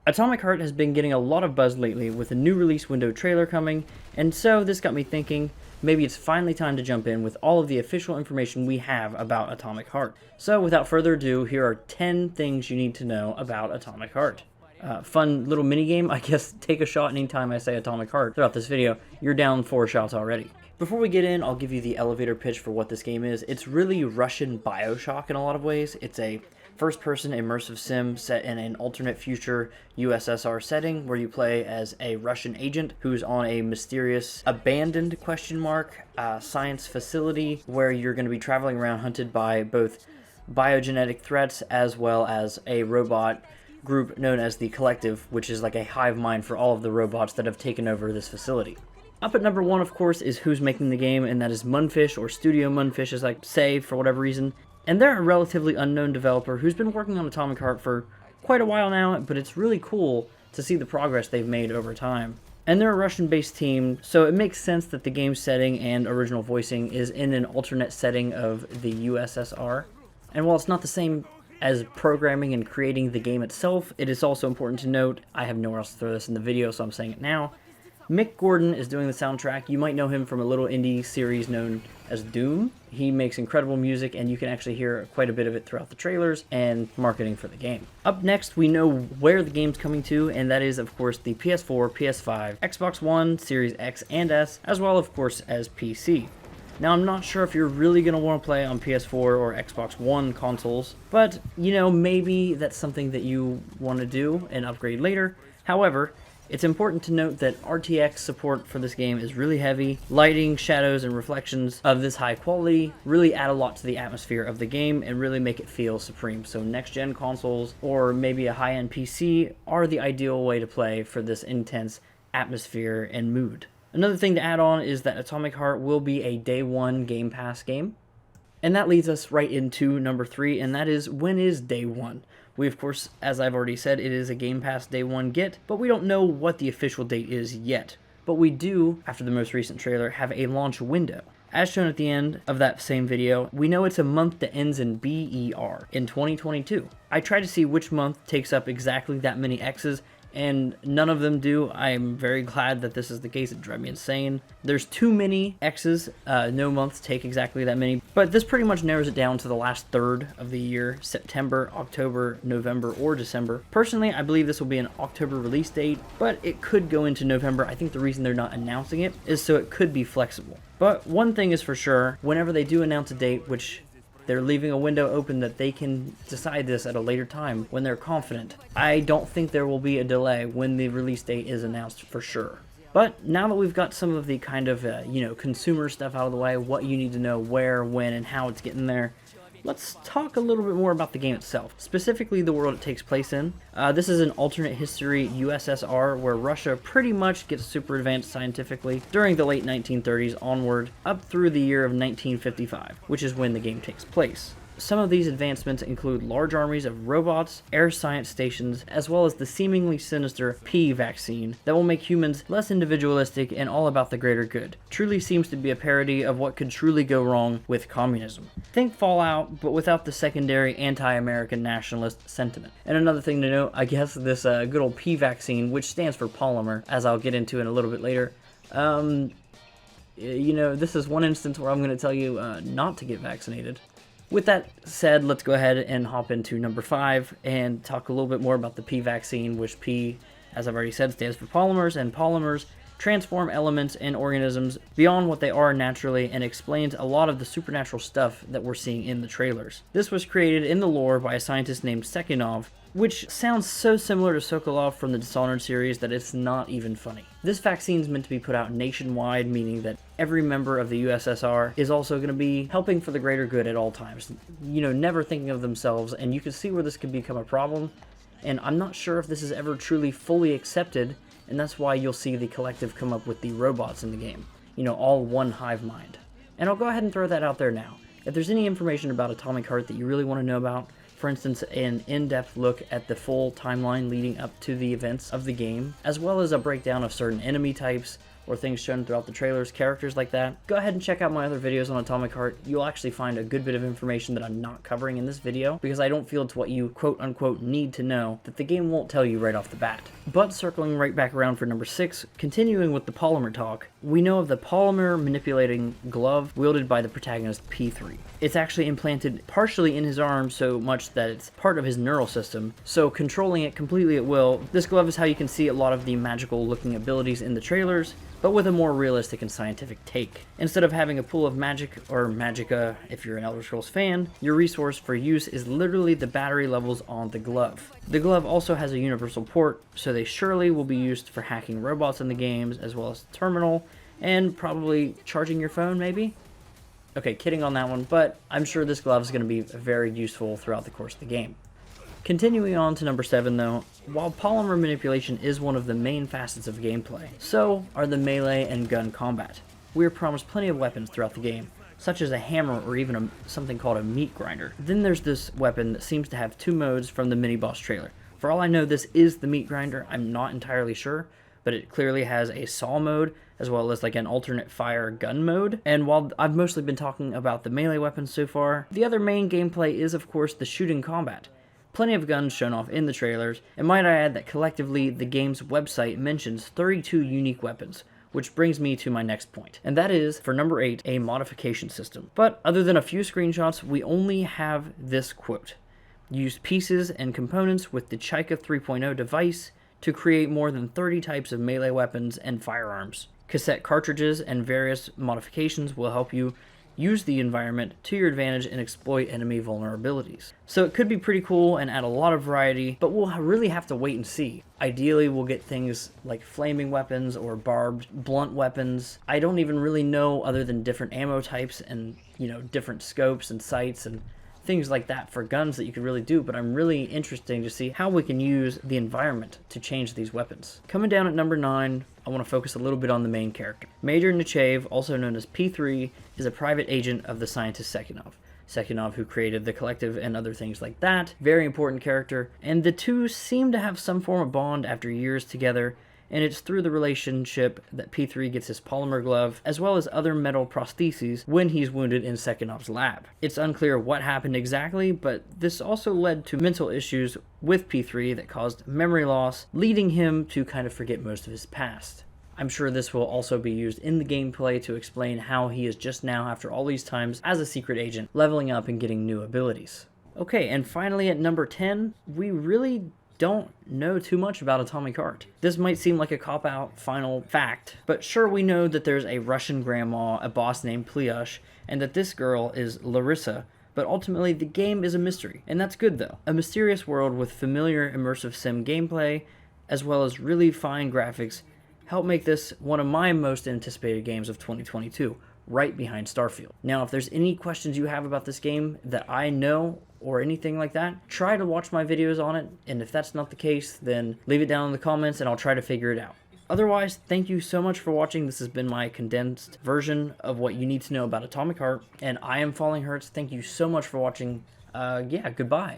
Atomic Heart has been getting a lot of buzz lately with a new release window trailer coming, and so this got me thinking, maybe it's finally time to jump in with all of the official information we have about Atomic Heart. So without further ado, here are 10 things you need to know about Atomic Heart. Fun little mini game. I guess take a shot anytime I say Atomic Heart throughout this video. You're down 4 shots already. Before we get in, I'll give you the elevator pitch for what this game is. It's really Russian BioShock in a lot of ways. It's a first-person immersive sim set in an alternate future USSR setting where you play as a Russian agent who's on a mysterious abandoned science facility where you're going to be traveling around hunted by both biogenetic threats as well as a robot group known as the Collective, which is like a hive mind for all of the robots that have taken over this facility. Up at number 1, of course, is who's making the game, and that is Mundfish, or Studio Mundfish as I say for whatever reason. And they're a relatively unknown developer who's been working on Atomic Heart for quite a while now, but it's really cool to see the progress they've made over time. And they're a Russian-based team, so it makes sense that the game setting and original voicing is in an alternate setting of the USSR. And while it's not the same as programming and creating the game itself, it is also important to note, I have nowhere else to throw this in the video, so I'm saying it now, Mick Gordon is doing the soundtrack. You might know him from a little indie series known as Doom. He makes incredible music, and you can actually hear quite a bit of it throughout the trailers and marketing for the game. Up next, we know where the game's coming to, and that is, of course, the PS4, PS5, Xbox One, Series X and S, as well, of course, as PC. Now, I'm not sure if you're really going to want to play on PS4 or Xbox One consoles, but, maybe that's something that you want to do and upgrade later. However, it's important to note that RTX support for this game is really heavy. Lighting, shadows, and reflections of this high quality really add a lot to the atmosphere of the game and really make it feel supreme. So next-gen consoles or maybe a high-end PC are the ideal way to play for this intense atmosphere and mood. Another thing to add on is that Atomic Heart will be a Day 1 Game Pass game. And that leads us right into number 3, and that is, when is Day 1? We, of course, as I've already said, it is a Game Pass Day 1 get, but we don't know what the official date is yet. But we do, after the most recent trailer, have a launch window. As shown at the end of that same video, we know it's a month that ends in BER, in 2022. I tried to see which month takes up exactly that many X's, and none of them do. I'm very glad that this is the case. It drives me insane. There's too many X's. No months take exactly that many. But this pretty much narrows it down to the last third of the year, September, October, November, or December. Personally, I believe this will be an October release date, but it could go into November. I think the reason they're not announcing it is so it could be flexible. But one thing is for sure, whenever they do announce a date, which they're leaving a window open that they can decide this at a later time when they're confident, I don't think there will be a delay when the release date is announced for sure. But now that we've got some of the kind of, consumer stuff out of the way, what you need to know where, when, and how it's getting there, let's talk a little bit more about the game itself, specifically the world it takes place in. This is an alternate history USSR where Russia pretty much gets super advanced scientifically during the late 1930s onward up through the year of 1955, which is when the game takes place. Some of these advancements include large armies of robots, air science stations, as well as the seemingly sinister P vaccine that will make humans less individualistic and all about the greater good. Truly seems to be a parody of what could truly go wrong with communism. Think Fallout, but without the secondary anti-American nationalist sentiment. And another thing to note, I guess this good old P vaccine, which stands for polymer, as I'll get into in a little bit later, this is one instance where I'm going to tell you not to get vaccinated. With that said, let's go ahead and hop into number 5 and talk a little bit more about the P vaccine, which P, as I've already said, stands for polymers, and polymers transform elements and organisms beyond what they are naturally and explains a lot of the supernatural stuff that we're seeing in the trailers. This was created in the lore by a scientist named Sekhenov, which sounds so similar to Sokolov from the Dishonored series that it's not even funny. This vaccine is meant to be put out nationwide, meaning that every member of the USSR is also going to be helping for the greater good at all times. Never thinking of themselves, and you can see where this could become a problem, and I'm not sure if this is ever truly fully accepted, and that's why you'll see the Collective come up with the robots in the game. All one hive mind. And I'll go ahead and throw that out there now. If there's any information about Atomic Heart that you really want to know about, for instance, an in-depth look at the full timeline leading up to the events of the game, as well as a breakdown of certain enemy types, or things shown throughout the trailers, characters like that, go ahead and check out my other videos on Atomic Heart. You'll actually find a good bit of information that I'm not covering in this video, because I don't feel it's what you quote-unquote need to know that the game won't tell you right off the bat. But circling right back around for number 6, continuing with the polymer talk, we know of the polymer manipulating glove wielded by the protagonist P3. It's actually implanted partially in his arm so much that it's part of his neural system, so controlling it completely at will. This glove is how you can see a lot of the magical looking abilities in the trailers, but with a more realistic and scientific take. Instead of having a pool of magic, or magicka if you're an Elder Scrolls fan, your resource for use is literally the battery levels on the glove. The glove also has a universal port, so they surely will be used for hacking robots in the games, as well as the terminal, and probably charging your phone maybe? Okay, kidding on that one, but I'm sure this glove is going to be very useful throughout the course of the game. Continuing on to number 7 though, while polymer manipulation is one of the main facets of gameplay, so are the melee and gun combat. We are promised plenty of weapons throughout the game, such as a hammer or even something called a meat grinder. Then there's this weapon that seems to have 2 modes from the mini-boss trailer. For all I know, this is the meat grinder, I'm not entirely sure, but it clearly has a saw mode, as well as like an alternate fire gun mode. And while I've mostly been talking about the melee weapons so far, the other main gameplay is of course the shooting combat. Plenty of guns shown off in the trailers, and might I add that collectively the game's website mentions 32 unique weapons, which brings me to my next point, and that is, for number 8, a modification system. But other than a few screenshots, we only have this quote: "Use pieces and components with the Chica 3.0 device to create more than 30 types of melee weapons and firearms. Cassette cartridges and various modifications will help you use the environment to your advantage and exploit enemy vulnerabilities." So it could be pretty cool and add a lot of variety, but we'll really have to wait and see. Ideally, we'll get things like flaming weapons or barbed, blunt weapons. I don't even really know, other than different ammo types and, different scopes and sights and things like that for guns that you could really do, but I'm really interested to see how we can use the environment to change these weapons. Coming down at number 9, I want to focus a little bit on the main character. Major Nechayev, also known as P3, is a private agent of the scientist Sekhenov. Sekhenov, who created the Collective and other things like that. Very important character, and the two seem to have some form of bond after years together, and it's through the relationship that P3 gets his polymer glove, as well as other metal prostheses when he's wounded in Sekhenov's lab. It's unclear what happened exactly, but this also led to mental issues with P3 that caused memory loss, leading him to kind of forget most of his past. I'm sure this will also be used in the gameplay to explain how he is just now, after all these times as a secret agent, leveling up and getting new abilities. Okay, and finally at number 10, we really don't know too much about Atomic Heart. This might seem like a cop-out final fact, but sure, we know that there's a Russian grandma, a boss named Plyush, and that this girl is Larissa, but ultimately the game is a mystery, and that's good though. A mysterious world with familiar immersive sim gameplay, as well as really fine graphics, help make this one of my most anticipated games of 2022, right behind Starfield. Now, if there's any questions you have about this game that I know or anything like that, try to watch my videos on it, and if that's not the case, then leave it down in the comments and I'll try to figure it out. Otherwise, thank you so much for watching. This has been my condensed version of what you need to know about Atomic Heart, and I am Falling Hurts. Thank you so much for watching. Yeah, goodbye.